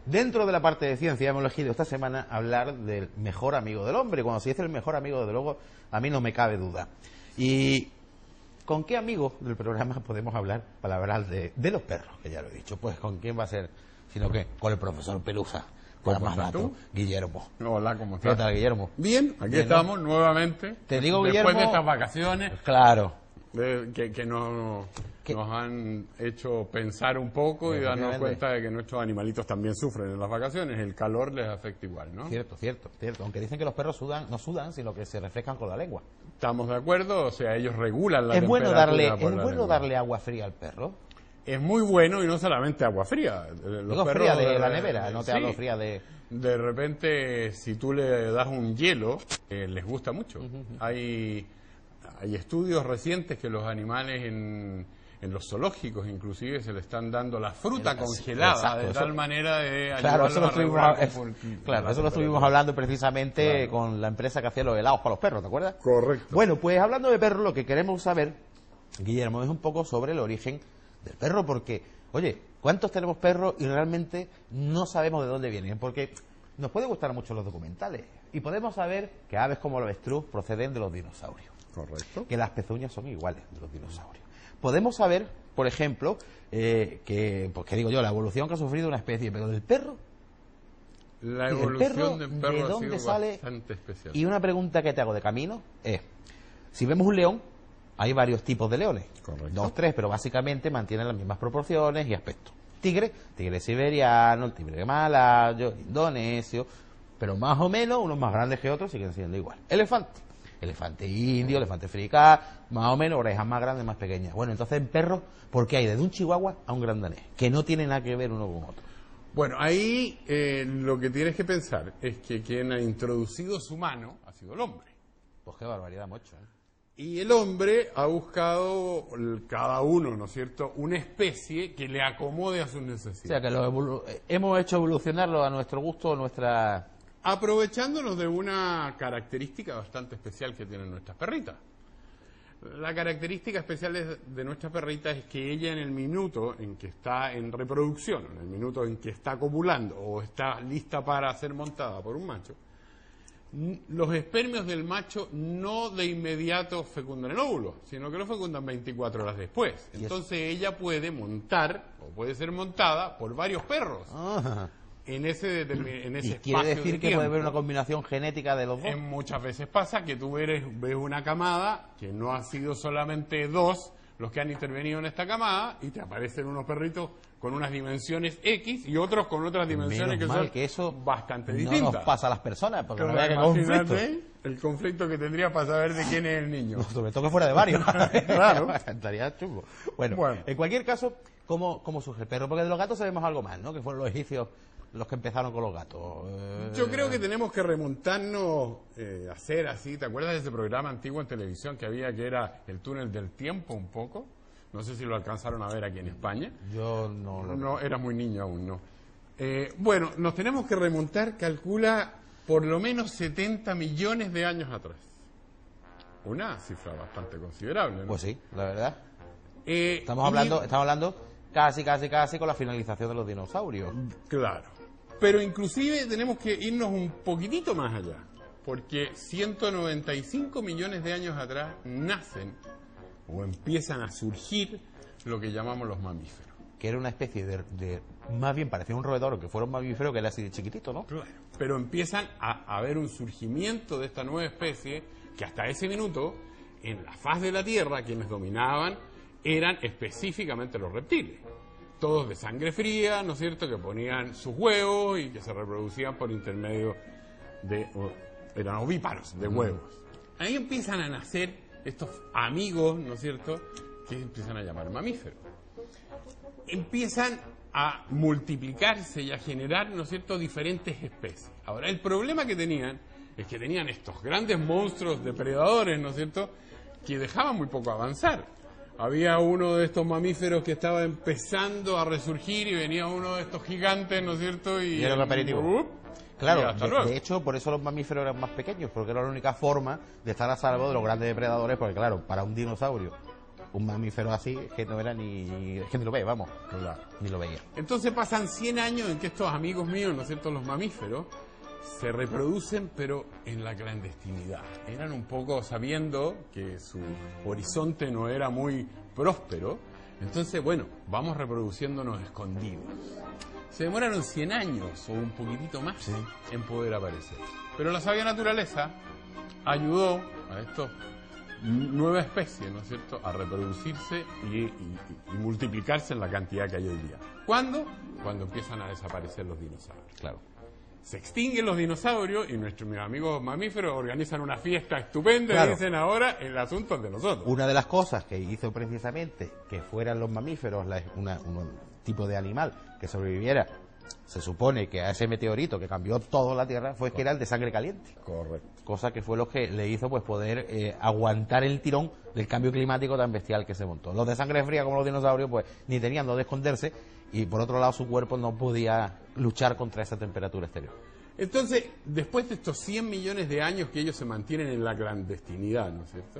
Dentro de la parte de ciencia hemos elegido esta semana hablar del mejor amigo del hombre. Cuando se dice el mejor amigo, desde luego, a mí no me cabe duda. ¿Y con qué amigo del programa podemos hablar para hablar de los perros? Que ya lo he dicho. Pues ¿con quién va a ser? Sino que con el profesor Pelusa. Con más datos, Guillermo. Hola, ¿cómo estás? ¿Qué tal, Guillermo? Bien, aquí estamos nuevamente. Te digo, después Guillermo, de estas vacaciones. Claro. Que nos han hecho pensar un poco y darnos cuenta de que nuestros animalitos también sufren en las vacaciones. El calor les afecta igual, ¿no? Cierto. Aunque dicen que los perros no sudan, sino que se refrescan con la lengua. ¿Estamos de acuerdo? O sea, ellos regulan la ¿Es temperatura. bueno darle agua fría al perro? Es muy bueno, y no solamente agua fría. Digo fría de la nevera, no te hablo fría de... De repente, si tú le das un hielo, les gusta mucho. Hay estudios recientes que los animales en los zoológicos inclusive se le están dando la fruta congelada, exacto, de tal manera de ayudarlos a regular. Eso lo estuvimos hablando precisamente con la empresa que hacía los helados para los perros, ¿te acuerdas? Correcto. Bueno, pues hablando de perros, lo que queremos saber, Guillermo, es un poco sobre el origen del perro, porque, oye, ¿cuántos tenemos perros y realmente no sabemos de dónde vienen? Porque nos puede gustar mucho los documentales y podemos saber que aves como el avestruz proceden de los dinosaurios. Correcto. Que las pezuñas son iguales de los dinosaurios. Podemos saber, por ejemplo, que digo yo, la evolución que ha sufrido una especie, pero del perro. La evolución del perro ¿de dónde ha sido sale? Bastante especial. Y una pregunta que te hago de camino es, si vemos un león, hay varios tipos de leones. Correcto. 2, 3, pero básicamente mantienen las mismas proporciones y aspectos. Tigre siberiano, el tigre malayo, indonesio, pero más o menos, unos más grandes que otros siguen siendo igual. Elefante indio, elefante africano, más o menos, orejas más grandes, más pequeñas. Bueno, entonces en perros, ¿por qué hay desde un chihuahua a un gran danés? Que no tiene nada que ver uno con otro. Bueno, ahí lo que tienes que pensar es que quien ha introducido su mano ha sido el hombre. Pues qué barbaridad, mucho, ¿eh? Y el hombre ha buscado, cada uno, ¿no es cierto?, una especie que le acomode a sus necesidades. O sea, que hemos hecho evolucionarlo a nuestro gusto, nuestra... Aprovechándonos de una característica bastante especial que tienen nuestras perritas. La característica especial de nuestra perrita es que ella, en el minuto en que está en reproducción, en el minuto en que está copulando o está lista para ser montada por un macho, los espermios del macho no de inmediato fecundan el óvulo, sino que lo fecundan 24 horas después. Entonces ella puede montar o puede ser montada por varios perros. En ese espacio. ¿Quiere decir que puede haber una combinación genética de los dos? Muchas veces pasa que tú ves una camada que no ha sido solamente dos los que han intervenido en esta camada y te aparecen unos perritos con unas dimensiones X y otros con otras dimensiones que son bastante distintas. No nos pasa a las personas, porque no vea que conflicto. El conflicto que tendría para saber de quién es el niño. No, sobre todo que fuera de varios. Claro. Estaría chungo. Bueno, en cualquier caso, ¿cómo surge el perro? Porque de los gatos sabemos algo más, ¿no? Que fueron los egipcios los que empezaron con los gatos. Yo creo que tenemos que remontarnos a hacer así. ¿Te acuerdas de ese programa antiguo en televisión que había, que era El túnel del tiempo, un poco? No sé si lo alcanzaron a ver aquí en España. Yo no. No, era muy niño aún, no. Bueno, nos tenemos que remontar, calcula, por lo menos 70 millones de años atrás. Una cifra bastante considerable, ¿no? Pues sí, la verdad. Estamos hablando casi con la finalización de los dinosaurios. Claro. Pero inclusive tenemos que irnos un poquitito más allá, porque 195 millones de años atrás nacen o empiezan a surgir lo que llamamos los mamíferos. Que era una especie de más bien parecía un roedor, que fuera un mamífero que era así de chiquitito, ¿no? Claro. Pero empiezan a haber un surgimiento de esta nueva especie que hasta ese minuto, en la faz de la Tierra, quienes dominaban eran específicamente los reptiles. Todos de sangre fría, ¿no es cierto?, que ponían sus huevos y que se reproducían por intermedio de... eran ovíparos, de huevos. Ahí empiezan a nacer estos amigos, ¿no es cierto?, que empiezan a llamar mamíferos. Empiezan a multiplicarse y a generar, ¿no es cierto?, diferentes especies. Ahora, el problema que tenían es que tenían estos grandes monstruos depredadores, ¿no es cierto?, que dejaban muy poco avanzar. Había uno de estos mamíferos que estaba empezando a resurgir y venía uno de estos gigantes, ¿no es cierto? Y era el aperitivo. Claro, de hecho, por eso los mamíferos eran más pequeños, porque era la única forma de estar a salvo de los grandes depredadores, porque claro, para un dinosaurio un mamífero así que no era que ni lo ve, vamos, ni lo veía. Entonces pasan 100 años en que estos amigos míos, ¿no es cierto?, los mamíferos, se reproducen, pero en la clandestinidad. Eran un poco sabiendo que su horizonte no era muy próspero. Entonces, bueno, vamos reproduciéndonos escondidos. Se demoraron 100 años o un poquitito más en poder aparecer. Pero la sabia naturaleza ayudó a estos nueva especie, ¿no es cierto?, a reproducirse y multiplicarse en la cantidad que hay hoy día. ¿Cuándo? Cuando empiezan a desaparecer los dinosaurios. Claro. Se extinguen los dinosaurios y nuestros amigos mamíferos organizan una fiesta estupenda y dicen ahora el asunto es de nosotros. Una de las cosas que hizo precisamente que fueran los mamíferos un tipo de animal que sobreviviera, se supone que a ese meteorito que cambió toda la Tierra, fue que era el de sangre caliente. Correcto. Cosa que fue lo que le hizo pues poder aguantar el tirón del cambio climático tan bestial que se montó. Los de sangre fría como los dinosaurios pues ni tenían donde esconderse y por otro lado su cuerpo no podía luchar contra esa temperatura exterior. Entonces, después de estos 100 millones de años que ellos se mantienen en la clandestinidad, ¿no es cierto?,